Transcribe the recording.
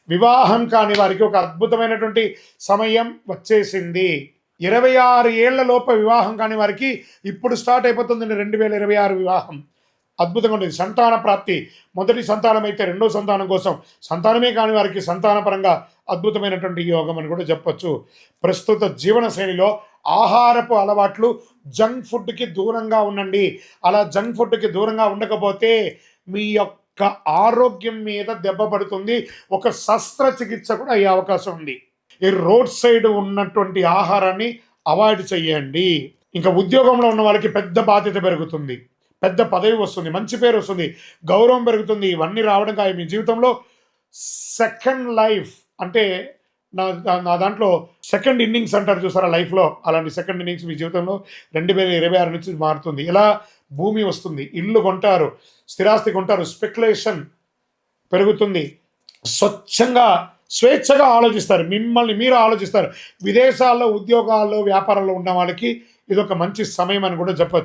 వివాహం కాని వారికి ఒక అద్భుతమైనటువంటి సమయం వచ్చేసింది. 26 ఏళ్ల లోపు వివాహం కాని వారికి ఇప్పుడు స్టార్ట్ అయిపోతుంది 2026 వివాహం. అద్భుతంగా ఉంటుంది. సంతాన ప్రాప్తి, మొదటి సంతానం అయితే రెండో సంతానం కోసం, సంతానమే కాని వారికి సంతానపరంగా అద్భుతమైనటువంటి యోగం అని కూడా చెప్పొచ్చు. ప్రస్తుత జీవన శైలిలో ఆహారపు అలవాట్లు జంక్ ఫుడ్కి దూరంగా ఉండండి. అలా జంక్ ఫుడ్కి దూరంగా ఉండకపోతే మీ యొక్క ఆరోగ్యం మీద దెబ్బ పడుతుంది. ఒక శస్త్రచికిత్స కూడా అయ్యే అవకాశం ఉంది. ఈ రోడ్ సైడ్ ఉన్నటువంటి ఆహారాన్ని అవాయిడ్ చేయండి. ఇంకా ఉద్యోగంలో ఉన్న వాళ్ళకి పెద్ద బాధ్యత పెరుగుతుంది, పెద్ద పదవి వస్తుంది, మంచి పేరు వస్తుంది, గౌరవం పెరుగుతుంది. ఇవన్నీ రావడం కాదు మీ జీవితంలో. సెకండ్ లైఫ్ అంటే నా దాంట్లో సెకండ్ ఇన్నింగ్స్ అంటారు చూసారా లైఫ్లో, అలాంటి సెకండ్ ఇన్నింగ్స్ మీ జీవితంలో 2026 నుంచి మారుతుంది. ఎలా భూమి వస్తుంది, ఇల్లు కొంటారు, స్థిరాస్తి కొంటారు, స్పెక్యులేషన్ పెరుగుతుంది, స్వేచ్ఛగా ఆలోచిస్తారు, మిమ్మల్ని మీరు ఆలోచిస్తారు. విదేశాల్లో ఉద్యోగాల్లో వ్యాపారాల్లో ఉన్న వాళ్ళకి ఇది ఒక మంచి సమయం అని కూడా చెప్పచ్చు.